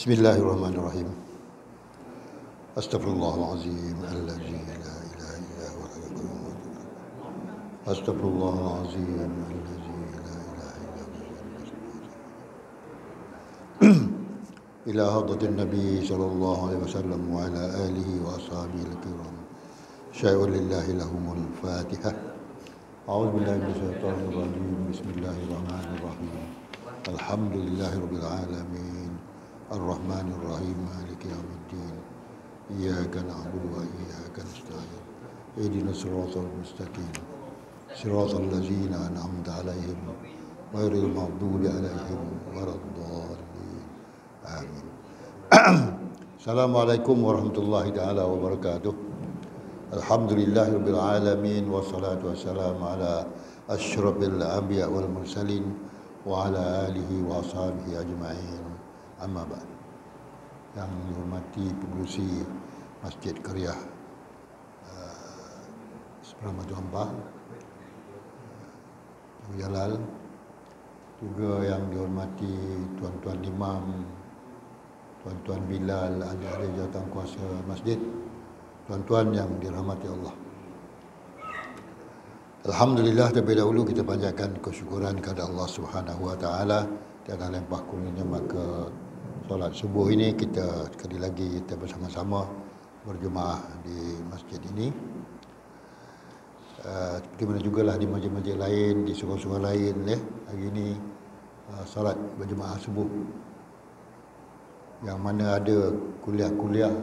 Bismillahirrahmanirrahim. Astaghfirullahalazim alladzi la ilaha illa huwa al-qayyum. Astaghfirullahalazim alladzi la ilaha illa huwa. Ila hadratin Nabi sallallahu alaihi wasallam wa ala alihi wa ashabihi al-kiram. Syai'un lillahi lahumul Fatihah. A'udzu billahi minasyaitonir rajim. Bismillahirrahmanirrahim. Alhamdulillahirabbil alamin. Ar-Rahmanir Rahim. Maliki yaumiddin. Iyyaka na'budu wa iyyaka nasta'in. Ihdinas siratal mustaqim. Siratal ladzina an'amta 'alaihim ghairil maghdubi 'alaihim waladdallin. Amin. Assalamualaikum warahmatullahi taala wabarakatuh. Alhamdulillahirabbil alamin wassalatu wassalamu ala asyrafil anbiya wal mursalin wa ala alihi wa ashabihi ajma'in. Amma ba'd. Yang dihormati pengerusi Masjid Qaryah Seberang Maju Ampah, Abu Jalal, juga yang dihormati tuan-tuan imam, tuan-tuan Bilal, ahli-ahli jawatan kuasa masjid, tuan-tuan yang dirahmati Allah. Alhamdulillah, terlebih dahulu kita panjatkan kesyukuran kepada Allah Subhanahu wa taala dan limpah kurnianya, maka solat subuh ini kita sekali lagi kita bersama-sama berjemaah di masjid ini. Seperti mana jugalah di masjid-masjid lain, di surau-surau lain, hari ini solat berjemaah subuh, yang mana ada kuliah-kuliah,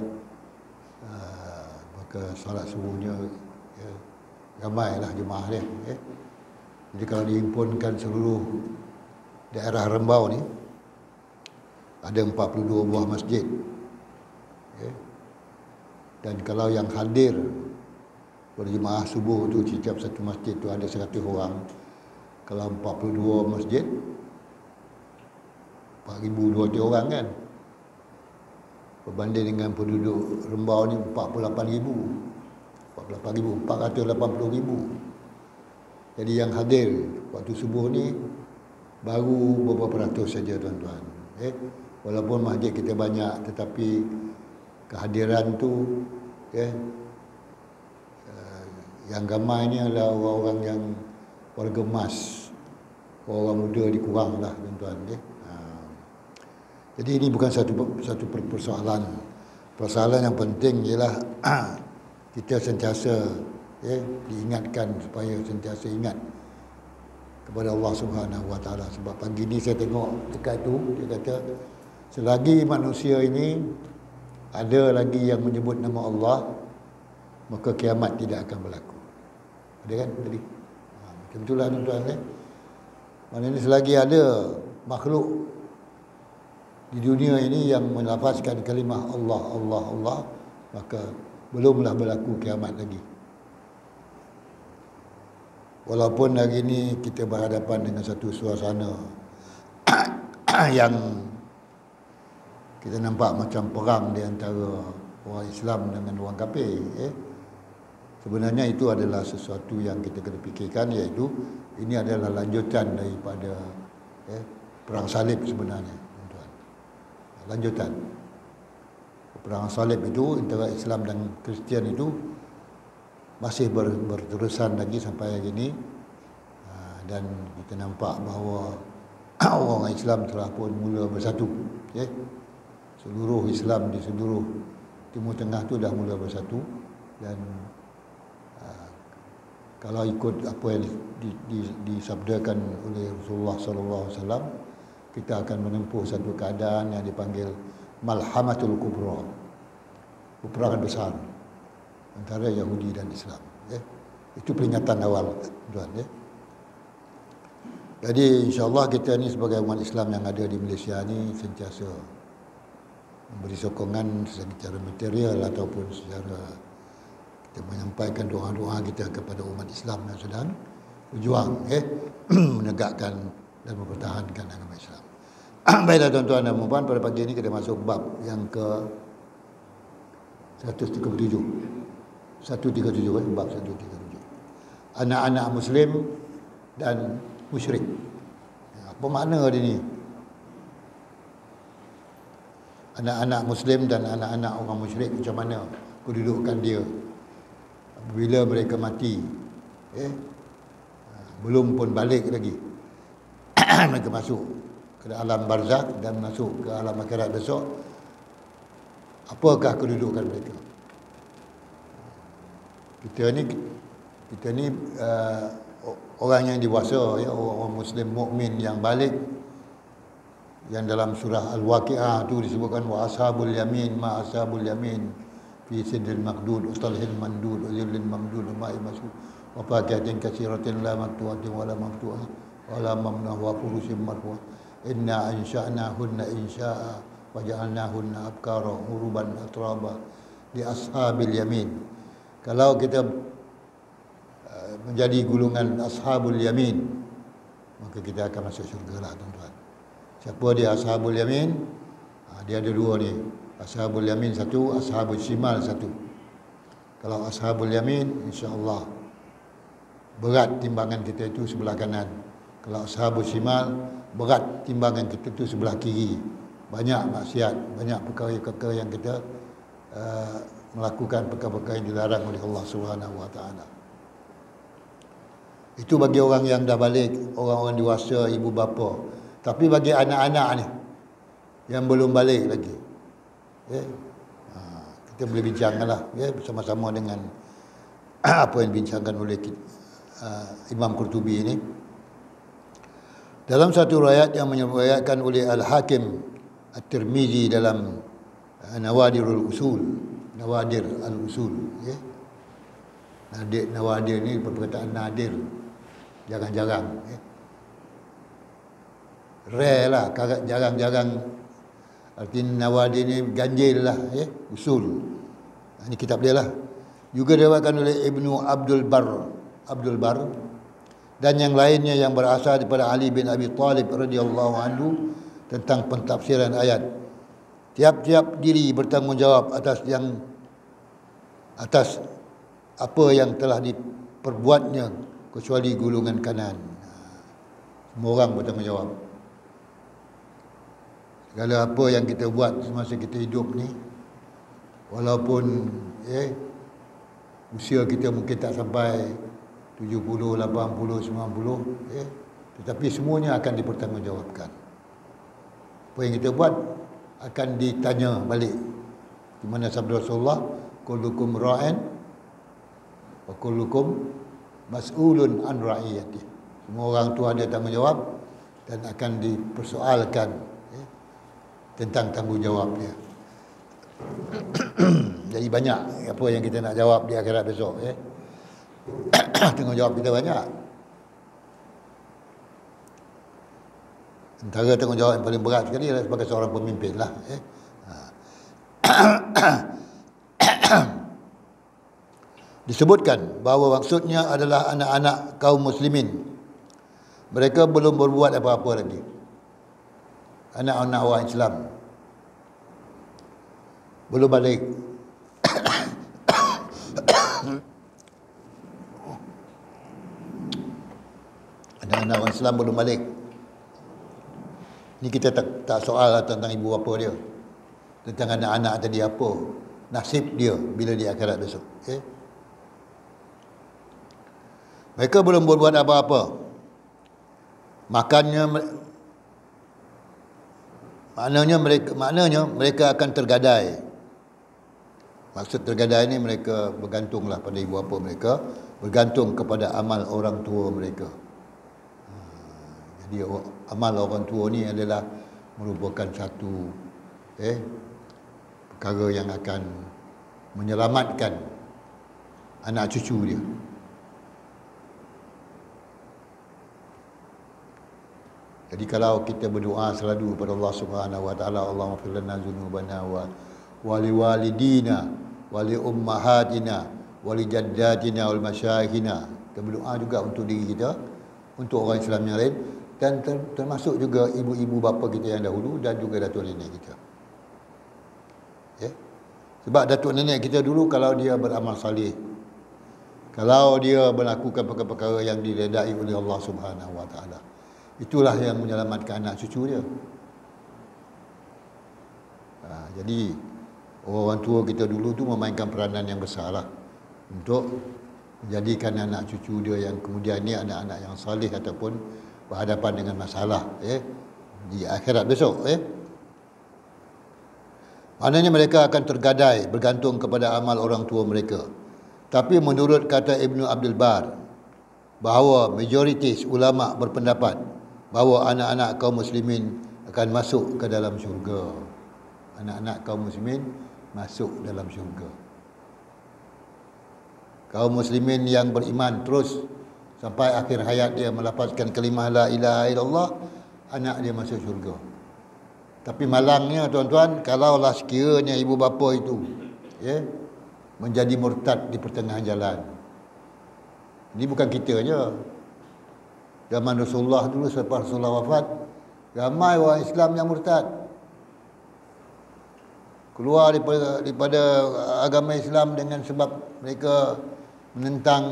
maka solat subuhnya ramailah jemaah dia. Jadi kalau dihimpunkan seluruh daerah Rembau ni, ada 42 buah masjid. Dan kalau yang hadir berjemaah subuh tu, setiap satu masjid tu ada 100 orang. Kalau 42 masjid, 4,200 orang kan. Berbanding dengan penduduk Rembau ni 480,000. Jadi yang hadir waktu subuh ni baru beberapa ratus saja, tuan-tuan. Walaupun masjid kita banyak, tetapi kehadiran tu yang ramainya adalah orang-orang yang warga emas, orang muda dikuranglah, tuan-tuan. Jadi ini bukan satu persoalan. Persoalan yang penting ialah kita sentiasa diingatkan supaya sentiasa ingat kepada Allah Subhanahu wa taala. Sebab pagi ni saya tengok dekat tu, dia kata selagi manusia ini ada lagi yang menyebut nama Allah, maka kiamat tidak akan berlaku. Ada kan tadi? Macam itulah, tuan-tuan. Maknanya selagi ada makhluk di dunia ini yang melafazkan kalimah Allah, Allah, Allah, maka belumlah berlaku kiamat lagi. Walaupun hari ini kita berhadapan dengan satu suasana yang kita nampak macam perang di antara orang Islam dengan orang kafir. Sebenarnya itu adalah sesuatu yang kita kena fikirkan, iaitu ini adalah lanjutan daripada perang salib sebenarnya, tuan-tuan. Lanjutan perang salib itu antara Islam dan Kristian itu masih berterusan lagi sampai hari ini. Dan kita nampak bahawa orang Islam telah pun mula bersatu. Seluruh Islam di seluruh Timur Tengah tu dah mula bersatu. Dan kalau ikut apa yang disabdakan oleh Rasulullah sallallahu alaihi wasallam, kita akan menempuh satu keadaan yang dipanggil Malhamatul Kubra, peperangan besar antara Yahudi dan Islam. Itu peringatan awal, tuan. Jadi insya-Allah kita ni sebagai umat Islam yang ada di Malaysia ni sentiasa memberi sokongan secara material ataupun secara kita menyampaikan doa-doa kita kepada umat Islam yang sedang berjuang menegakkan dan mempertahankan agama Islam. Baiklah tuan-tuan dan puan, pada pagi ini kita masuk bab yang ke 137. 137 bab 137. Anak-anak Muslim dan musyrik. Apa makna dia ni? Anak-anak Muslim dan anak-anak orang musyrik macam mana kedudukan dia apabila mereka mati? Belum pun balik lagi. Mereka masuk ke alam barzakh dan masuk ke alam akhirat besok. Apakah kedudukan mereka? Kita ni orang yang dewasa, ya, orang Muslim mukmin yang balik, yang dalam surah Al-Waqi'ah tu disebutkan wa ashabul yamin ma ashabul yamin fi sidril maqdud ustalhil mandud uzillil mamdud ma'i masud wa faqihatin katsiratin la maqtu'atin wa la maqtu'ah wa la mamnuh wa furushim marfu'ah inna ansha'nahunna insya'a wa ja'alnahunna abkara uruban atraba li ashabil yamin. Kalau kita menjadi golongan ashabul yamin, maka kita akan masuk syurga lah tuan-tuan. Siapa dia ashabul yamin? Dia ada dua ni. Ashabul yamin satu, ashabul shimal satu. Kalau ashabul yamin, insya-Allah berat timbangan kita itu sebelah kanan. Kalau ashabul shimal, berat timbangan kita itu sebelah kiri. Banyak maksiat, banyak perkara-perkara yang kita melakukan perkara-perkara yang dilarang oleh Allah Subhanahu Wa Taala. Itu bagi orang yang dah balik, orang-orang dewasa, ibu bapa. Tapi bagi anak-anak ni yang belum balik lagi, kita boleh bincanglah bersama-sama dengan apa yang dibincangkan oleh Imam Qurtubi ini. Dalam satu riwayat yang menyebutkan oleh Al-Hakim At-Tirmizi dalam Nawadir Al-Usul, Nawadir ni perkataan nadir, jarang-jarang, rare lah, jarang-jarang. Artinya Nawadir ni ganjil lah, usul. Ini kitab dia lah. Juga diriwayatkan oleh Ibnu Abdul Bar dan yang lainnya yang berasal daripada Ali bin Abi Talib radhiyallahu anhu tentang pentafsiran ayat. Tiap-tiap diri bertanggungjawab atas apa yang telah diperbuatnya kecuali golongan kanan. Semua orang bertanggungjawab. Segala apa yang kita buat semasa kita hidup ni, walaupun usia kita mungkin tak sampai 70, 80, 90, tetapi semuanya akan dipertanggungjawabkan. Apa yang kita buat akan ditanya balik. Di mana sabda Rasulullah, kullukum ra'in wa kullukum mas'ulun an ra'iyati. Semua orang tu ada tanggungjawab dan akan dipersoalkan tentang tanggungjawab dia. Jadi banyak apa yang kita nak jawab di akhirat besok, tanggungjawab kita banyak. Antara tanggungjawab yang paling berat sekali adalah sebagai seorang pemimpin lah. Disebutkan bahawa maksudnya adalah anak-anak kaum muslimin. Mereka belum berbuat apa-apa lagi. Anak-anak orang Islam belum balik. Anak-anak orang Islam belum balik. Ni kita tak soal tentang ibu bapa dia, tentang anak-anak tadi apa nasib dia bila di akhirat besok. Mereka belum berbuat apa-apa. Maknanya mereka akan tergadai. Maksud tergadai ni mereka bergantunglah pada ibu bapa mereka, bergantung kepada amal orang tua mereka. Jadi amal orang tua ni adalah merupakan satu perkara yang akan menyelamatkan anak cucu dia. Jadi kalau kita berdoa selalu kepada Allah Subhanahu Wa Taala, Allahumma ighfir lana dzunubana wa liwalidina wa li ummahatina wa li jaddatina wal masyayikhina. Kita berdoa juga untuk diri kita, untuk orang Islam yang lain, dan termasuk juga ibu-ibu bapa kita yang dahulu dan juga datuk nenek kita. Ya. Sebab datuk nenek kita dulu kalau dia beramal salih, kalau dia melakukan perkara-perkara yang diredai oleh Allah Subhanahu Wa Taala, itulah yang menyelamatkan anak cucu dia. Jadi orang tua kita dulu tu memainkan peranan yang besarlah untuk menjadikan anak cucu dia yang kemudian ni anak-anak yang salih ataupun berhadapan dengan masalah di akhirat besok. Maknanya mereka akan tergadai bergantung kepada amal orang tua mereka. Tapi menurut kata Ibnu Abdul Bar, bahawa majoritis ulama berpendapat bahawa anak-anak kaum muslimin akan masuk ke dalam syurga. Anak-anak kaum muslimin masuk dalam syurga. Kaum muslimin yang beriman terus sampai akhir hayat dia melafazkan kalimah la ilaha illallah, anak dia masuk syurga. Tapi malangnya tuan-tuan, kalaulah sekiranya ibu bapa itu menjadi murtad di pertengahan jalan. Ini bukan kita je. Zaman Rasulullah dulu, selepas Rasulullah wafat, ramai orang Islam yang murtad, keluar daripada agama Islam dengan sebab mereka menentang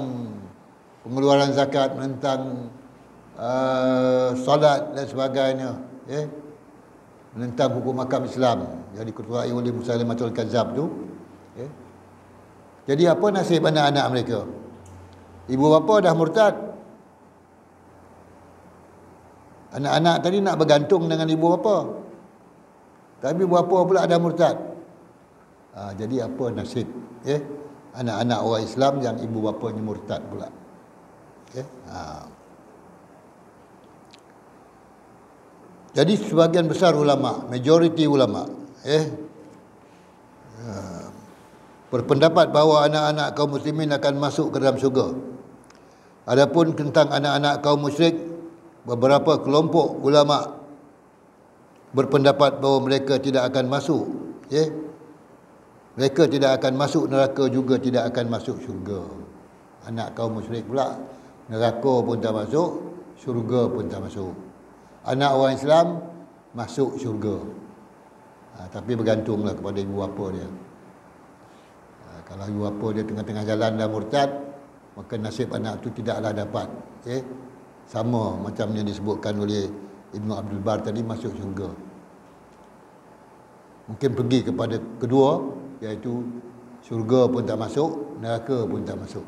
pengeluaran zakat, menentang solat dan sebagainya, menentang hukum hakam Islam yang diketuai oleh Musailamatul Kadzab tu. Jadi apa nasib anak-anak mereka? Ibu bapa dah murtad, anak-anak tadi nak bergantung dengan ibu bapa, tapi ibu bapa pula dah murtad. Jadi apa nasib anak-anak orang Islam yang ibu bapanya murtad pula? Jadi sebahagian besar ulama, majoriti ulama berpendapat bahawa anak-anak kaum muslimin akan masuk ke dalam syurga. Adapun tentang anak-anak kaum musyrik, beberapa kelompok ulama berpendapat bahawa mereka tidak akan masuk, mereka tidak akan masuk neraka, juga tidak akan masuk syurga. Anak kaum musyrik pula, neraka pun tak masuk, syurga pun tak masuk. Anak orang Islam masuk syurga, tapi bergantunglah kepada ibu bapa dia. Kalau ibu bapa dia tengah-tengah jalan dah murtad, maka nasib anak tu tidaklah dapat sama macam yang disebutkan oleh Ibnu Abdul Bar tadi, masuk syurga. Mungkin pergi kepada kedua, iaitu syurga pun tak masuk, neraka pun tak masuk.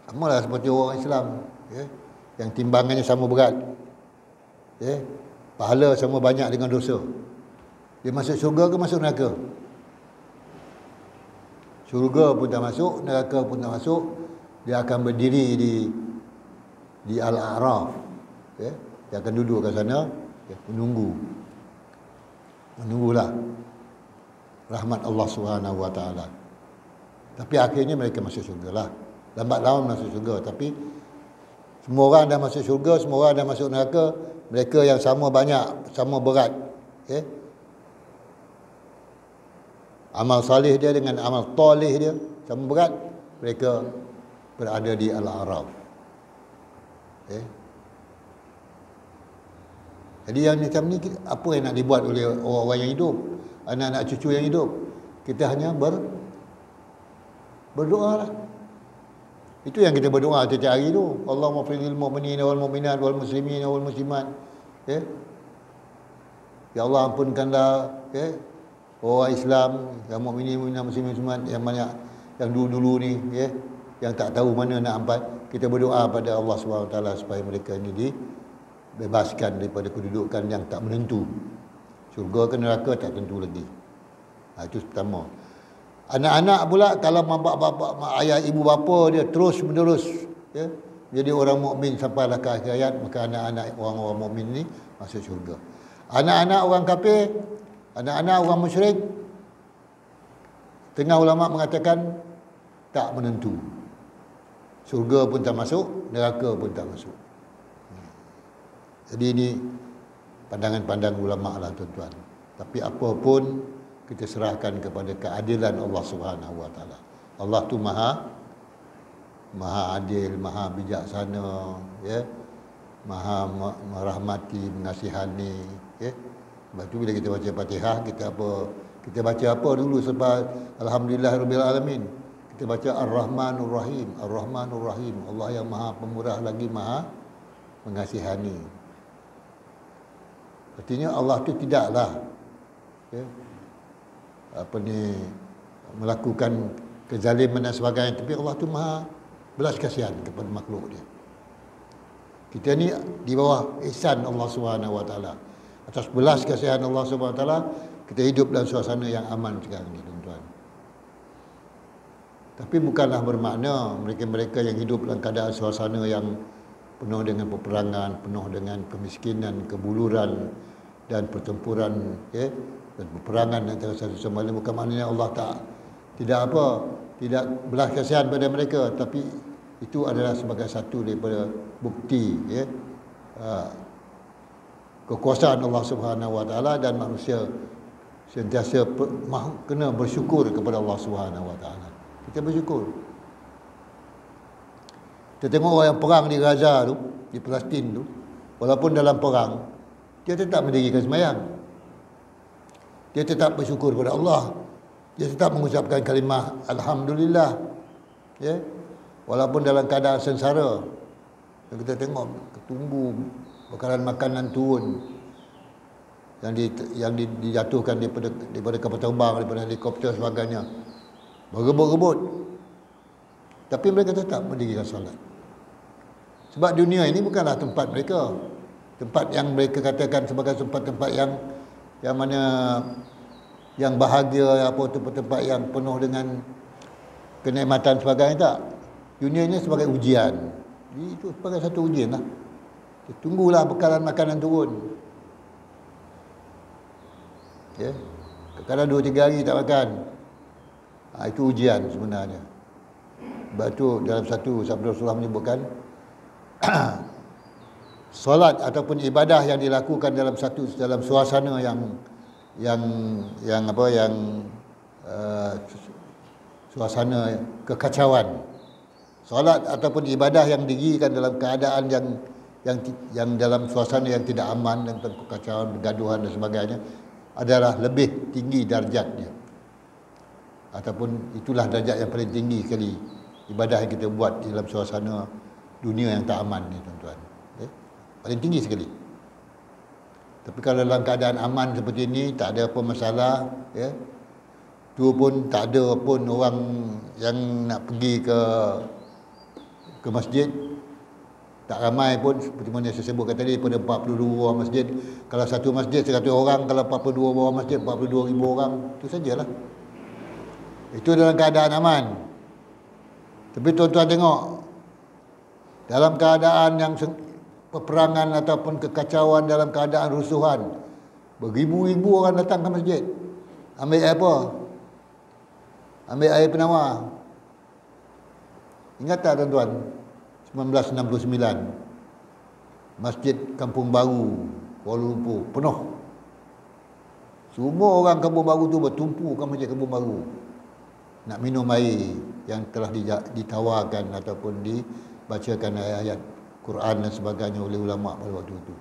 Samalah seperti orang Islam, yang timbangannya sama berat, pahala sama banyak dengan dosa. Dia masuk syurga ke masuk neraka? Syurga pun tak masuk, neraka pun tak masuk. Dia akan berdiri di Al-A'raf, dia akan duduk kat sana, menunggulah rahmat Allah Subhanahu Wa Taala. Tapi akhirnya mereka masuk syurga lah. Lambat laun masuk syurga. Tapi semua orang dah masuk syurga, semua orang dah masuk neraka. Mereka yang sama banyak, sama berat, amal salih dia dengan amal talih dia sama berat, mereka berada di Al-A'raf. Jadi yang macam ni, apa yang nak dibuat oleh orang-orang yang hidup, anak-anak cucu yang hidup? Kita hanya berdoa lah. Itu yang kita berdoa setiap hari tu. Allahumma firil mu'minina wal mu'minat wal muslimina wal muslimat. Ya Allah, ampunkanlah orang Islam, yang mukminin, mukminat, muslimin, muslimat yang banyak, yang dulu-dulu ni yang tak tahu mana nak ampat. Kita berdoa pada Allah SWT supaya mereka ini dibebaskan daripada kedudukan yang tak menentu. Syurga ke neraka tak tentu lagi. Itu pertama. Anak-anak pula, kalau bapa, ayah ibu bapa dia terus menerus jadi orang mukmin sampailah ke akhir hayat, maka anak-anak orang-orang mukmin ni masuk syurga. Anak-anak orang kafir, anak-anak orang musyrik, tengah ulama mengatakan tak menentu. Syurga pun tak masuk, neraka pun tak masuk. Jadi ini pandangan-pandangan ulama lah tuan-tuan. Tapi apa pun kita serahkan kepada keadilan Allah Subhanahu Wa Taala. Allah tu maha adil, maha bijaksana, Maha merahmati, mengasihani, ya. Sebab tu bila kita baca Fatihah, kita baca apa dulu sebab alhamdulillahirabbil alamin. Kita baca Ar-Rahmanur Rahim, Ar-Rahmanur Rahim. Allah yang Maha Pemurah lagi Maha mengasihani. Artinya Allah tu tidaklah, ya, melakukan kezaliman dan sebagainya, tapi Allah tu Maha belas kasihan kepada makhluk dia. Kita ni di bawah ihsan Allah Subhanahu Wa Taala. Atas belas kasihan Allah Subhanahu Wa Taala, kita hidup dalam suasana yang aman sekarang ni, tuan-tuan. Tapi bukanlah bermakna mereka-mereka yang hidup dalam keadaan suasana yang penuh dengan peperangan, penuh dengan kemiskinan, kebuluran dan pertempuran, ya, dan peperangan antara satu sama lain, bukan maknanya Allah tidak belas kasihan pada mereka, tapi itu adalah sebagai satu daripada bukti, ya, kekuasaan Allah Subhanahu Wa Taala, dan manusia sentiasa kena bersyukur kepada Allah Subhanahu Wa Taala. Kita bersyukur. Kita tengok orang yang perang di Gaza tu, di Palestin tu, walaupun dalam perang, dia tetap mendirikan sembahyang. Dia tetap bersyukur kepada Allah. Dia tetap mengucapkan kalimah alhamdulillah, ya. Walaupun dalam keadaan sengsara. Kita tengok ketumbu bekalan makanan turun yang dijatuhkan daripada kapal terbang, daripada helikopter sebagainya, berebut-rebut, tapi mereka tetap mendirikan solat. Sebab dunia ini bukanlah tempat mereka, tempat yang mereka katakan sebagai tempat-tempat yang mana yang bahagia, apa tempat-tempat yang penuh dengan kenikmatan sebagainya, tak. Dunia ini sebagai ujian. Jadi itu sebagai satu ujian lah. Tunggulah bekalan makanan turun. Ya. Kadang 2-3 hari tak makan. Itu ujian sebenarnya. Sebab itu dalam satu sabda Rasulullah menyebutkan solat ataupun ibadah yang dilakukan dalam suasana suasana kekacauan. Solat ataupun ibadah yang didirikan dalam keadaan yang dalam suasana yang tidak aman dan kekacauan, pergaduhan dan sebagainya, adalah lebih tinggi darjatnya. Ataupun itulah darjat yang paling tinggi sekali ibadah yang kita buat di dalam suasana dunia yang tak aman ni, tuan-tuan. Paling tinggi sekali. Tapi kalau dalam keadaan aman seperti ini, tak ada apa masalah, ya. Tu pun tak ada pun orang yang nak pergi ke masjid, tak ramai pun, seperti mana saya sebutkan tadi, daripada 42 orang masjid. Kalau satu masjid 100 orang, kalau 42 orang masjid 42,000 orang, itu sajalah. Itu dalam keadaan aman. Tapi tuan-tuan tengok, dalam keadaan yang peperangan ataupun kekacauan, dalam keadaan rusuhan, beribu-ribu orang datang ke masjid. Ambil air apa? Ambil air penawar. Ingat tak, tuan-tuan? 1969, Masjid Kampung Baru, Kuala Lumpur, penuh. Semua orang Kampung Baru tu bertumpu ke Masjid Kampung Baru nak minum air yang telah ditawarkan ataupun dibacakan ayat Quran dan sebagainya oleh ulama pada waktu itu.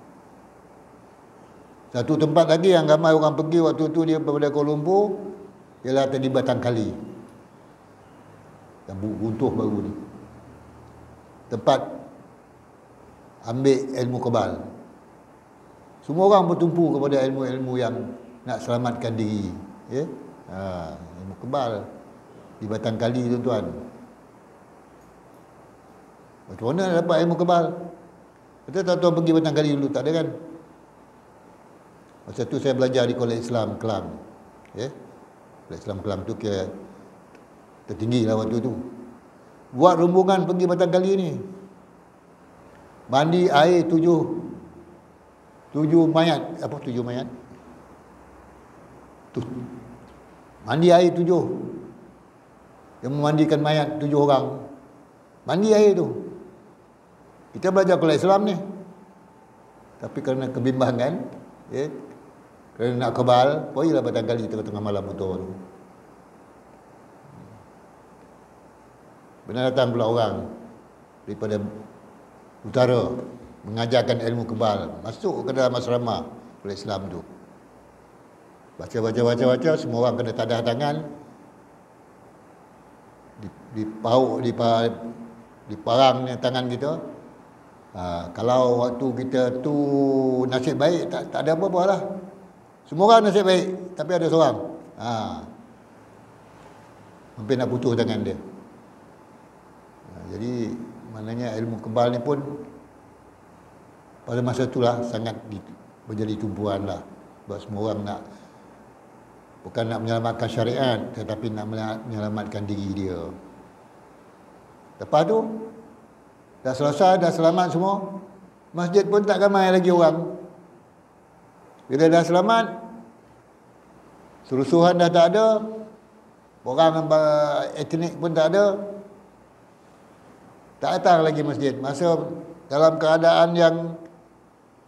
Satu tempat lagi yang ramai orang pergi waktu itu dia daripada Kuala Lumpur, ialah tadi Batang Kali, yang runtuh baru ni. Tempat ambil ilmu kebal. Semua orang bertumpu kepada ilmu-ilmu yang nak selamatkan diri, ya. Ilmu kebal di Batang Kali, tuan-tuan. Macam mana nak dapat ilmu kebal? Kita tuan-tuan pergi Batang Kali dulu, tak ada kan? Masa tu saya belajar di Kolej Islam Kelang, ya. Kolej Islam Kelang tu kira tertinggi lah waktu tu. Buat rombongan pergi Batang Kali ni, mandi air tujuh mayat. Apa 7 mayat? Mandi air 7. Yang memandikan mayat 7 orang. Mandi air tu. Kita belajar Kolej Islam ni. Tapi kerana kebimbangan, ya, kerana nak kebal, pergilah Batang Kali tengah-tengah malam betul tu. Benar datang pula orang daripada utara mengajarkan ilmu kebal, masuk ke dalam asrama Islam tu. Baca, semua orang kena tadah tangan, dipauk, diparang tangan kita. Kalau waktu kita tu nasib baik, tak ada apa-apa lah. Semua orang nasib baik, tapi ada seorang hampir nak putus tangan dia. Jadi maknanya ilmu kebal ni pun pada masa itulah sangat menjadi tumpuan lah. Sebab semua orang nak, bukan nak menyelamatkan syariat, tetapi nak menyelamatkan diri dia. Lepas tu dah selesai, dah selamat semua, masjid pun tak ramai lagi orang. Bila dah selamat, serusuhan dah tak ada, orang etnik pun tak ada, tak datang lagi masjid. Masa dalam keadaan yang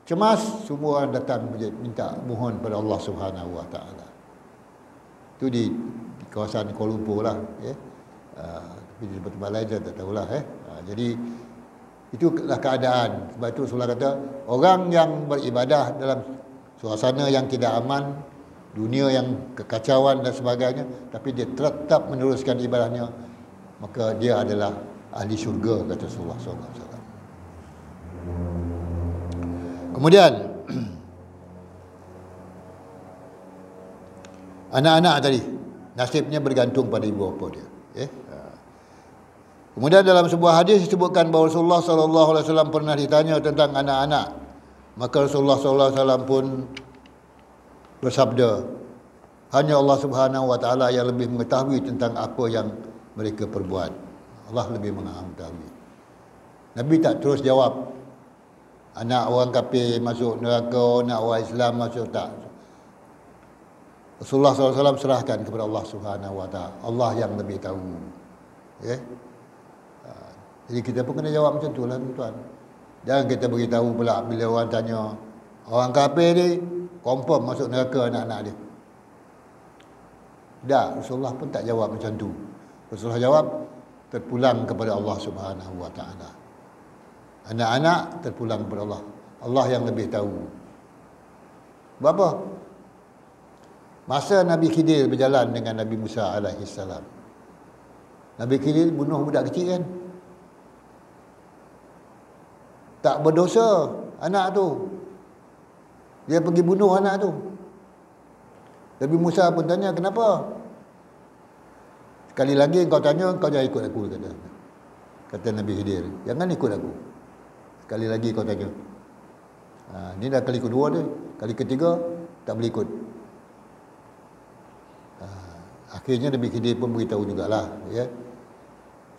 cemas, semua orang datang masjid minta mohon pada Allah Subhanahu Wa Taala. Itu di kawasan Kuala Lumpur lah, ya. Tapi di tempat-tempat lain saya tak tahulah, jadi itulah keadaan. Sebab itu Rasulullah kata, orang yang beribadah dalam suasana yang tidak aman, dunia yang kekacauan dan sebagainya, tapi dia tetap meneruskan ibadahnya, maka dia adalah ahli syurga, kata Rasulullah SAW. Kemudian anak-anak tadi nasibnya bergantung pada ibu bapa dia, ya. Kemudian dalam sebuah hadis disebutkan bahawa Rasulullah SAW pernah ditanya tentang anak-anak, maka Rasulullah SAW pun bersabda, hanya Allah Subhanahu Wa Taala yang lebih mengetahui tentang apa yang mereka perbuat. Allah lebih mengetahui. Nabi tak terus jawab anak orang kafir masuk neraka, anak orang Islam masuk, tak. Rasulullah SAW serahkan kepada Allah Subhanahu Wa Taala. Allah yang lebih tahu, ya. Jadi kita pun kena jawab macam tu lah, tuan. Jangan kita beritahu pula bila orang tanya, orang kafir ni confirm masuk neraka anak-anak dia. Tak, Rasulullah pun tak jawab macam tu. Rasulullah jawab terpulang kepada Allah Subhanahu Wa Taala. Anak-anak terpulang kepada Allah. Allah yang lebih tahu. Berapa? Masa Nabi Khidir berjalan dengan Nabi Musa alaihi salam. Nabi Khidir bunuh budak kecil kan? Tak berdosa anak tu. Dia pergi bunuh anak tu. Nabi Musa pun tanya, kenapa? Sekali lagi kau tanya, kau jangan ikut aku, kata Nabi Khidir. Jangan ikut aku. Sekali lagi kau tanya. Ini dah kali kedua dia. Kali ketiga tak boleh ikut. Akhirnya Nabi Khidir pun beritahu jugalah, ya.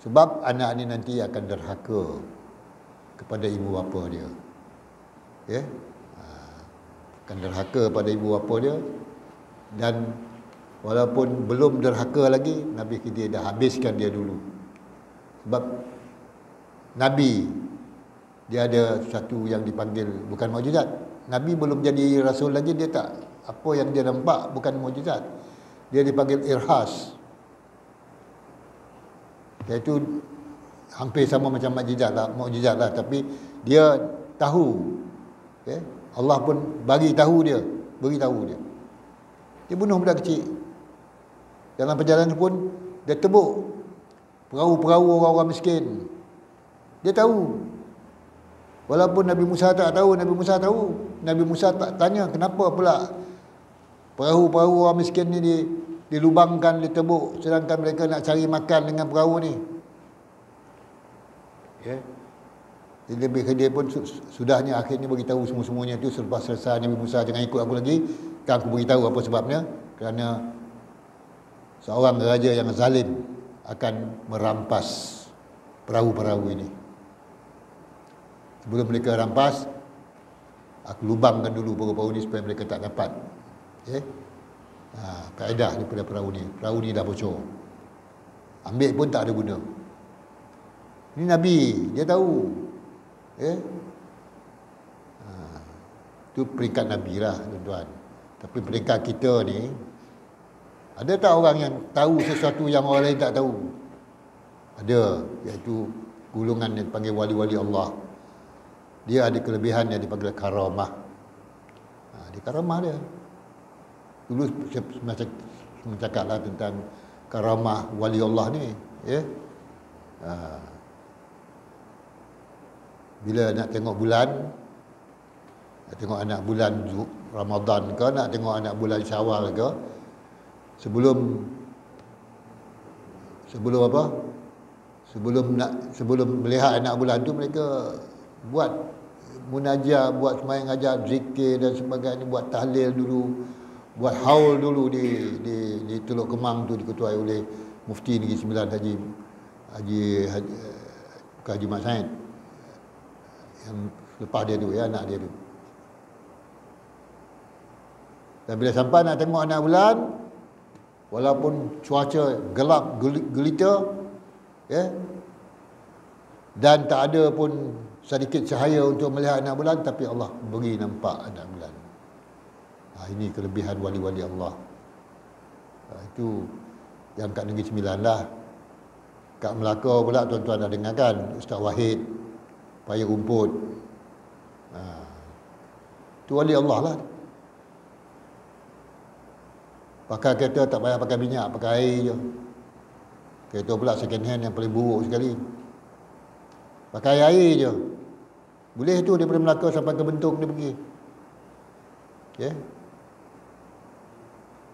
Sebab anak ni nanti akan derhaka kepada ibu bapa dia, ya. Akan derhaka pada ibu bapa dia, dan walaupun belum derhaka lagi, Nabi Khidir dah habiskan dia dulu. Sebab Nabi, dia ada satu yang dipanggil bukan mukjizat. Nabi belum jadi rasul lagi, dia tak, apa yang dia nampak bukan mukjizat. Dia dipanggil irhas, iaitu hampir sama macam mukjizat lah, tapi dia tahu, okay? Allah pun beritahu dia. Dia bunuh budak kecil. Dalam perjalanan pun dia tebuk perahu-perahu orang-orang miskin. Dia tahu. Walaupun Nabi Musa tak tahu, Nabi Musa tahu. Nabi Musa tak tanya kenapa pula perahu-perahu orang miskin ni dilubangkan, ditebuk, sedangkan mereka nak cari makan dengan perahu ni. Ya. Jadi Nabi Khidir pun sudahnya akhirnya beritahu semua-semuanya itu. Selepas selesai Nabi Musa, jangan ikut aku lagi, kan aku beritahu apa sebabnya. Kerana seorang raja yang zalim akan merampas perahu-perahu ini. Sebelum mereka rampas, aku lubangkan dulu perahu-perahu ini supaya mereka tak dapat, okay? Kaedah daripada perahu ni. Perahu ni dah bocor, ambil pun tak ada guna. Ini Nabi, dia tahu, okay? Itu peringkat Nabi lah, tuan-tuan. Tapi peringkat kita ni, ada tak orang yang tahu sesuatu yang orang lain tak tahu? Ada, iaitu golongan yang dipanggil wali-wali Allah. Dia ada kelebihan yang dipanggil karamah. Dia karamah dia. Dulu saya cakaplah tentang karamah wali Allah ni, ya. Bila nak tengok bulan, nak tengok anak bulan Ramadan ke, nak tengok anak bulan Syawal ke, sebelum apa? Sebelum melihat anak bulan tu, mereka buat munajat, buat sembahyang hajat, zikir dan sebagainya, buat tahlil dulu, buat haul dulu di Teluk Kemang tu, diketuai oleh Mufti Negeri Sembilan Haji Mat Said, yang lepas dia tu, ya, anak dia tu. Dan bila sampai nak tengok anak bulan, walaupun cuaca gelap gelita, ya, dan tak ada pun sedikit cahaya untuk melihat anak bulan, tapi Allah beri nampak anak bulan. Ini kelebihan wali-wali Allah. Itu yang kat Negeri Sembilan lah. Kat Melaka pula, tuan-tuan dah dengarkan Ustaz Wahid Paya Rumput. Itu wali Allah lah. Pakai kereta tak payah pakai minyak, pakai air je. Kereta pula second hand yang paling buruk sekali. Pakai air je. Boleh tu daripada Melaka sampai ke Bentong dia pergi. Ya.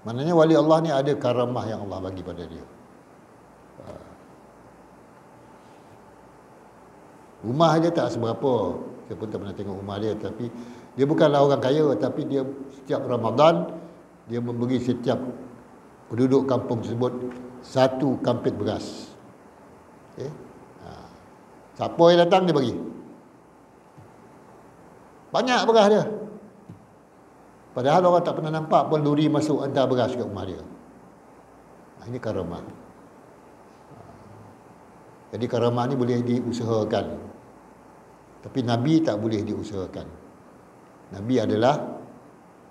Maknanya wali Allah ni ada karamah yang Allah bagi pada dia. Rumah dia tak seberapa. Saya pun tak pernah tengok rumah dia, tapi dia bukanlah orang kaya, tapi dia setiap Ramadan dia memberi setiap penduduk kampung tersebut 1 kampit beras. Okay. Siapa yang datang dia bagi. Banyak beras dia. Padahal orang tak pernah nampak pun luri masuk hantar beras ke rumah dia. Ini karamah. Jadi karamah ni boleh diusahakan. Tapi Nabi tak boleh diusahakan. Nabi adalah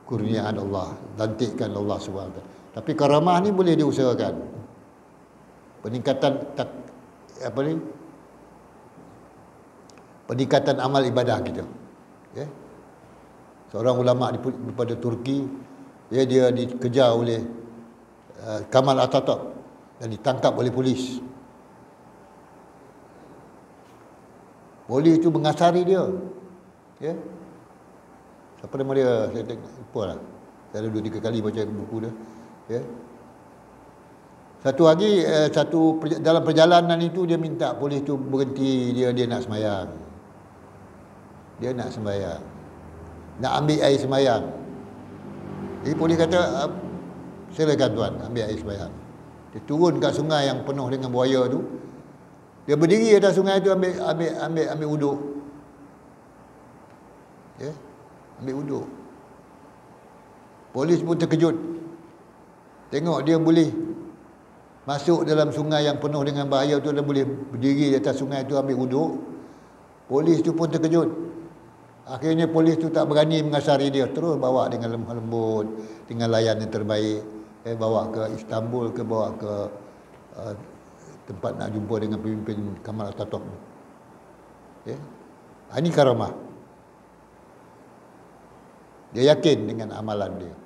kurniaan Allah, lantikan Allah SWT. Tapi karamah ni boleh diusahakan. Peningkatan amal ibadah kita. Okay. Seorang ulama daripada Turki, dia dikejar oleh Kamal Atatürk dan ditangkap oleh polis. Polis itu mengasari dia. Ya. Siapa nama dia? Saya lupa lah. Saya ada 2-3 kali baca buku dia. Ya. Satu lagi, dalam perjalanan itu dia minta polis itu berhenti, dia nak sembahyang. Dia nak sembahyang. Nak ambil air sembahyang. Jadi polis kata, silakan tuan, ambil air sembahyang. Dia turun kat sungai yang penuh dengan buaya tu. Dia berdiri atas sungai tu ambil wuduk. Ya, ambil wuduk. Polis pun terkejut. Tengok dia boleh masuk dalam sungai yang penuh dengan bahaya tu, dia boleh berdiri di atas sungai tu ambil wuduk. Polis tu pun terkejut. Akhirnya polis tu tak berani mengasari dia, terus bawa dengan lemah lembut, dengan layan yang terbaik. Bawa ke Istanbul ke, bawa ke tempat nak jumpa dengan pemimpin Kamal Atatürk. Okay. Ini karamah. Dia yakin dengan amalan dia.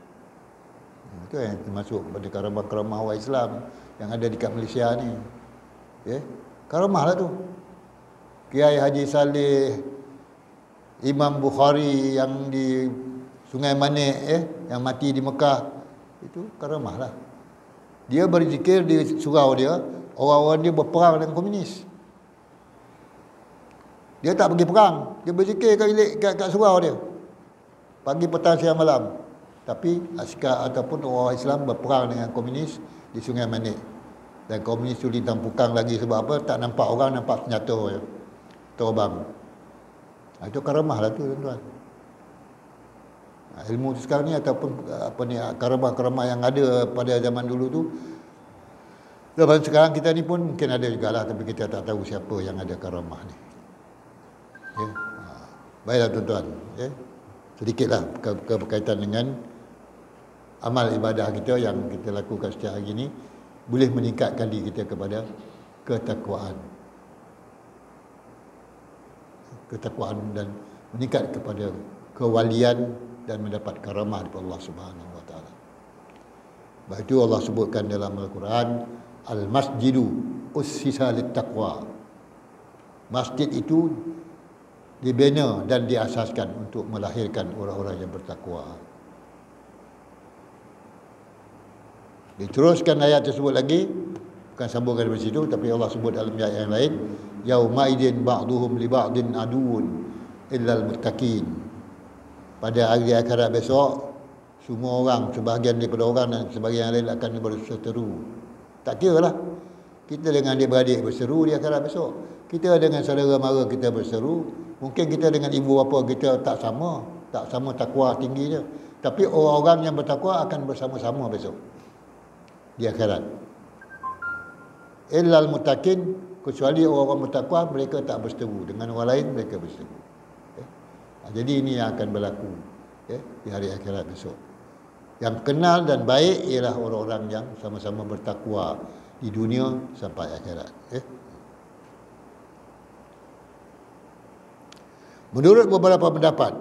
Itu yang termasuk pada karamah-karamah orang Islam yang ada dekat Malaysia ni. Okay. Karamah lah tu. Kiai Haji Saleh, Imam Bukhari yang di Sungai Manik, yang mati di Mekah, itu karamah lah. Dia berzikir di surau dia, orang-orang dia berperang dengan komunis. Dia tak pergi perang, dia berzikir kat surau dia, pagi, petang, siang, malam. Tapi askar ataupun orang Islam berperang dengan komunis di Sungai Manik. Dan komunis tu lintang pukang lagi, sebab apa? Tak nampak orang, nampak senjata je, terbang. Itu karamah lah tu, tuan-tuan. Ilmu sekarang ni ataupun karamah-karamah yang ada pada zaman dulu tu, lepas sekarang kita ni pun mungkin ada jugalah, tapi kita tak tahu siapa yang ada karamah ni. Ya. Baiklah tuan-tuan, ya. Sedikitlah berkaitan dengan amal ibadah kita yang kita lakukan setiap hari ini, boleh meningkatkan diri kita kepada ketakwaan dan meningkat kepada kewalian dan mendapat karamah daripada Allah Subhanahu wa taala. Sebab itu Allah sebutkan dalam Al-Quran, al-masjidu ussisa lit-taqwa. Masjid itu dibina dan diasaskan untuk melahirkan orang-orang yang bertakwa. Diteruskan ayat tersebut lagi, bukan sambungkan dari situ, tapi Allah sebut dalam ayat yang lain, yaumaidin ba'duhum li ba'din aduun illal muttaqin. Pada hari akhirat besok, semua orang, sebahagian daripada orang dan sebahagian yang lain akan berseteru. Tak kira lah, kita dengan adik-beradik berseru di akhirat besok, kita dengan saudara mara kita berseru, mungkin kita dengan ibu bapa kita tak sama takwa tingginya, tapi orang-orang yang bertakwa akan bersama-sama besok di akhirat. Illal muttaqin, kecuali orang-orang bertakwa, mereka tak berseteru dengan orang lain, mereka berseteru. Jadi ini yang akan berlaku di hari akhirat besok. Yang kenal dan baik ialah orang-orang yang sama-sama bertakwa di dunia sampai akhirat. Menurut beberapa pendapat,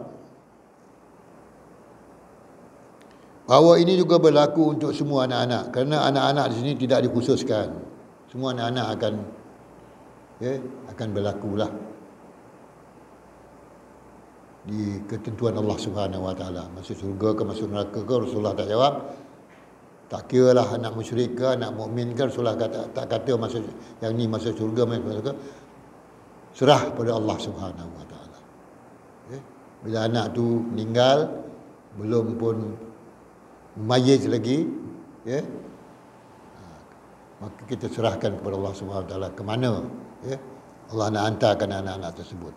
bahawa ini juga berlaku untuk semua anak-anak, kerana anak-anak di sini tidak dikhususkan. Semua anak-anak akan berlakulah di ketentuan Allah Subhanahu wa taala. Masuk syurga ke masuk neraka ke, Rasulullah tak jawab. Tak kiralah anak musyrik ke anak mukmin ke, Rasulullah tak kata masuk yang ni masuk syurga masuk neraka. Serah pada Allah Subhanahu wa taala. Bila anak tu meninggal, belum pun mayyiz lagi, maka kita serahkan kepada Allah Subhanahu wa taala ke mana Allah nak hantarkan anak-anak tersebut.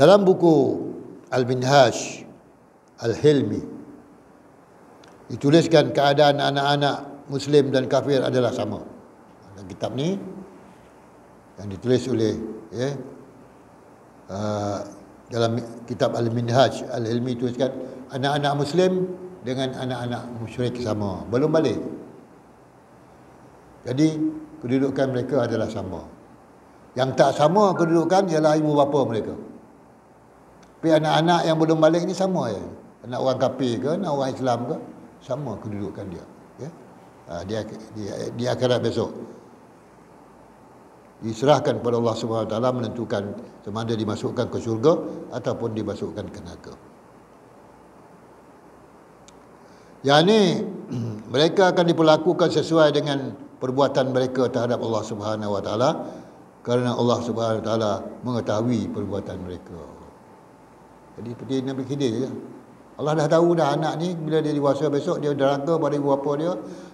Dalam buku Al-Minhaj Al-Hilmi dituliskan keadaan anak-anak Muslim dan kafir adalah sama. Dalam kitab ni yang ditulis oleh dalam kitab Al-Minhaj Al-Hilmi tuliskan anak-anak Muslim dengan anak-anak musyrik sama, belum balik. Jadi kedudukan mereka adalah sama. Yang tak sama kedudukan ialah ibu bapa mereka. Tapi anak-anak yang belum balik ni sama ya. Anak orang kafir ke, anak orang Islam ke, sama kedudukan dia. Di akhirat besok diserahkan kepada Allah Subhanahu wa taala menentukan sama ada dimasukkan ke syurga ataupun dimasukkan ke neraka. Yang ni mereka akan diperlakukan sesuai dengan perbuatan mereka terhadap Allah Subhanahu wa taala, kerana Allah Subhanahu wa taala mengetahui perbuatan mereka. Jadi seperti Nabi Khidir je. Allah dah tahu dah anak ni bila dia dewasa besok dia derhaka pada ibu bapa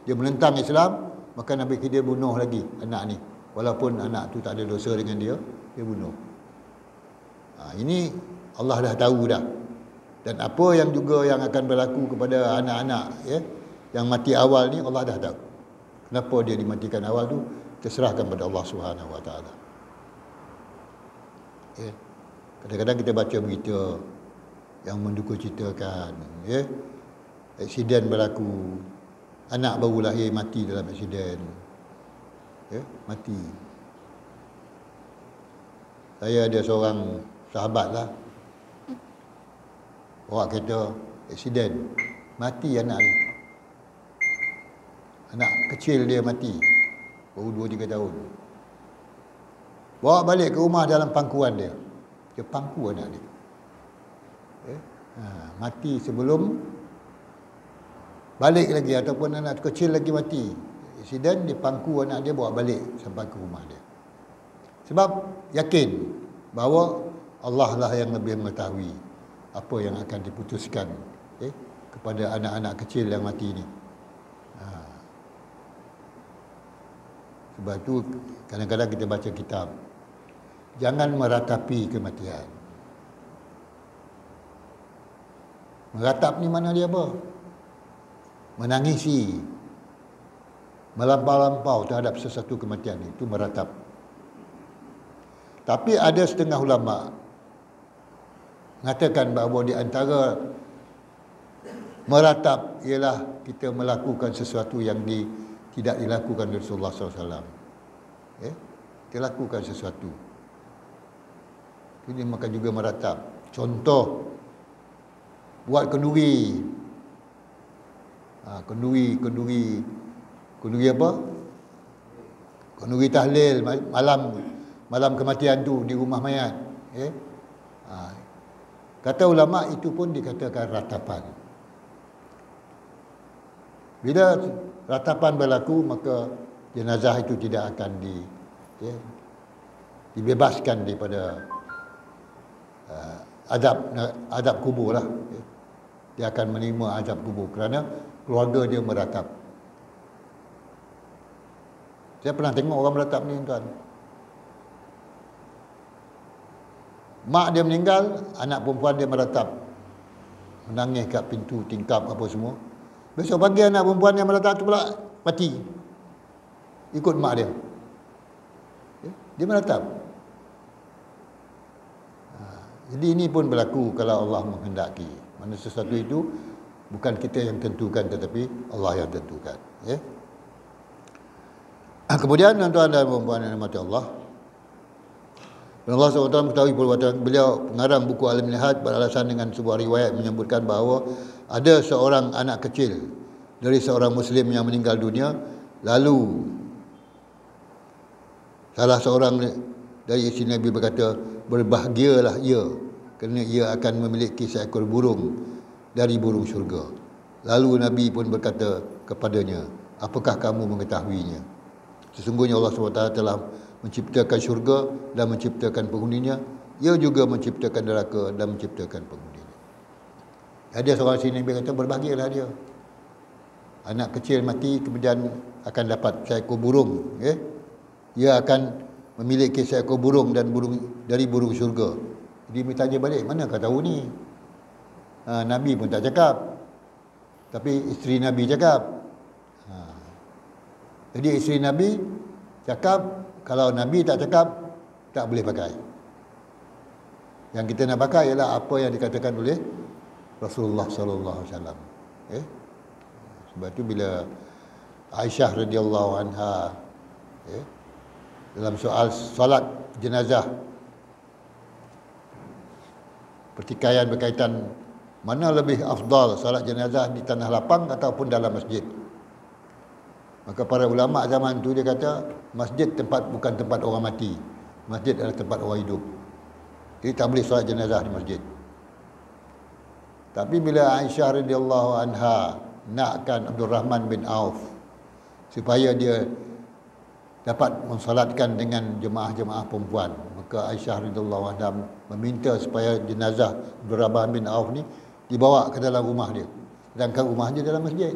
dia menentang Islam, maka Nabi Khidir bunuh lagi anak ni. Walaupun anak tu tak ada dosa dengan dia bunuh. Ini Allah dah tahu dah. Dan apa yang juga yang akan berlaku kepada anak-anak yang mati awal ni Allah dah tahu. Kenapa dia dimatikan awal tu terserahkan pada Allah Subhanahu wa taala. Kadang-kadang kita baca berita yang menduka citakan, aksiden berlaku, anak baru lahir mati dalam aksiden, mati. Saya ada seorang sahabat lah, bawa kereta aksiden, mati anak dia. Anak kecil dia mati, baru 2-3 tahun. Bawa balik ke rumah dalam pangkuan dia. Dia pangku anak dia. Mati sebelum balik lagi, ataupun anak kecil lagi mati. Aksiden, dia pangku anak dia bawa balik sampai ke rumah dia. Sebab yakin bahawa Allah lah yang lebih mengetahui apa yang akan diputuskan kepada anak-anak kecil yang mati ni. Sebab itu kadang-kadang kita baca kitab, jangan meratapi kematian. Meratap ni mana dia apa? Menangisi, melampau-lampau terhadap sesuatu kematian, itu meratap. Tapi ada setengah ulama mengatakan bahawa di antara meratap ialah kita melakukan sesuatu yang tidak dilakukan oleh Rasulullah SAW. Kita lakukan sesuatu. Ini maka juga meratap. Contoh, buat kenduri. Kenduri apa? Kenduri tahlil malam kematian tu di rumah mayat. Kata ulama itu pun dikatakan ratapan. Bila ratapan berlaku, maka jenazah itu tidak akan dibebaskan daripada adab kubur lah. Dia akan menerima azab kubur kerana keluarga dia meratap. Saya pernah tengok orang meratap ni, tuan. Mak dia meninggal, anak perempuan dia meratap, menangis kat pintu tingkap apa semua. Besok pagi anak perempuan yang meratap tu pula mati, ikut mak dia. Dia meratap. Jadi ini pun berlaku kalau Allah menghendaki. Mana sesuatu itu bukan kita yang tentukan, tetapi Allah yang tentukan. Kemudian tuan-tuan dan puan-puan yang dirahmati Allah, Allah SWT mengetahui perbuatan beliau. Pengarang buku Al-Minhaj beralasan dengan sebuah riwayat menyebutkan bahawa ada seorang anak kecil dari seorang Muslim yang meninggal dunia. Lalu salah seorang dari isteri Nabi berkata, berbahagialah ia kerana ia akan memiliki seekor burung dari burung syurga. Lalu Nabi pun berkata kepadanya, apakah kamu mengetahuinya? Sesungguhnya Allah SWT telah menciptakan syurga dan menciptakan penghuninya. Ia juga menciptakan neraka dan menciptakan penghuninya. Ada seorang sini Nabi kata, berbahagialah dia. Anak kecil mati kemudian akan dapat seekor burung. Ia akan memiliki seekor burung dan dari burung syurga. Jadi bertanya balik, mana kau tahu ni? Nabi pun tak cakap, tapi isteri Nabi cakap. Jadi isteri Nabi cakap, kalau Nabi tak cakap, tak boleh pakai. Yang kita nak pakai ialah apa yang dikatakan oleh Rasulullah sallallahu alaihi wasallam. Sebab tu bila Aisyah radhiyallahu anha dalam soal solat jenazah, pertikaian berkaitan mana lebih afdal, solat jenazah di tanah lapang ataupun dalam masjid. Maka para ulama zaman tu dia kata, masjid bukan tempat orang mati. Masjid adalah tempat orang hidup. Jadi tak boleh solat jenazah di masjid. Tapi bila Aisyah radhiyallahu anha nakkan Abdul Rahman bin Auf supaya dia dapat mensolatkan dengan jemaah-jemaah perempuan, maka Aisyah radhiyallahu anha meminta supaya jenazah Abdul Rahman bin Auf ni dibawa ke dalam rumah dia, sedangkan rumah dia dalam masjid.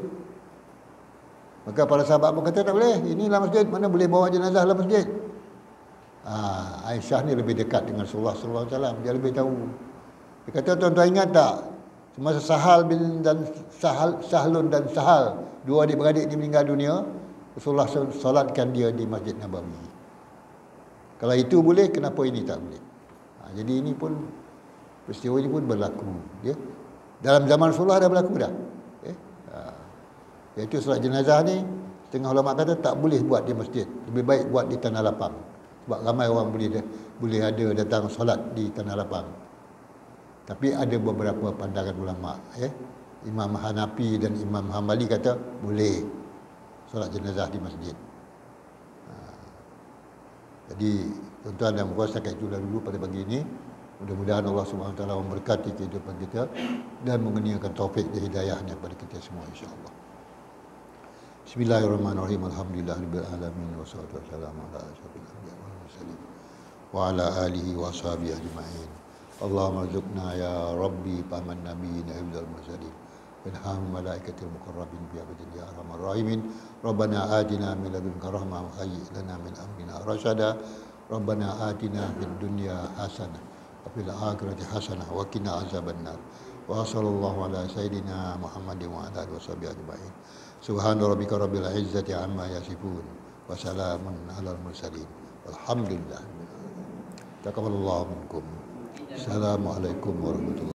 Maka para sahabat pun kata tak boleh, inilah masjid, mana boleh bawa jenazah dalam masjid. Aisyah ni lebih dekat dengan Rasulullah sallallahu alaihi wasallam, dia lebih tahu. Dia kata, tuan-tuan ingat tak, semasa Sahlun dan Sahal, dua adik-beradik ni meninggal dunia, Rasulullah solatkan dia di Masjid Nabawi. Kalau itu boleh, kenapa ini tak boleh? Jadi ini pun, peristiwa ini pun berlaku. Dalam zaman Rasulullah dah berlaku dah. Iaitu solat jenazah ni, setengah ulama kata tak boleh buat di masjid, lebih baik buat di tanah lapang. Sebab ramai orang boleh ada datang solat di tanah lapang. Tapi ada beberapa pandangan ulama, Imam Hanafi dan Imam Hambali kata boleh solat jenazah di masjid. Jadi tuan-tuan dan puan, setakat itulah dulu pada pagi ini. Mudah-mudahan Allah SWT memberkati kehidupan kita dan mengurniakan taufik dan hidayahnya kepada kita semua, insya-Allah. Bismillahirrahmanirrahim. Alhamdulillahirabbil alamin wassalatu wassalamu ala asyrofil anbiya'i wal mursalin wa ala alihi wa sahbihi ajma'in. Allahumma rzuqna ya rabbi paman nabiyina ibdal mursalin ilham malaikatil muqarrabin bi abadin ya arhamar rahimin. Rabbana atina min ladunka rahmah wa hayyi lana min amrina rasyada. Rabbana atina fid dunya hasanah wa fil akhirati hasanah wa qina azabannar. Wa sallallahu ala sayidina Muhammadin wa ala alihi washabihi ajma'in. Subhana rabbika rabbil izzati amma yasifun wa salamun alal mursalin walhamdulillah. Taqabbalallahu minkum. Assalamualaikum warahmatullahi wabarakatuh.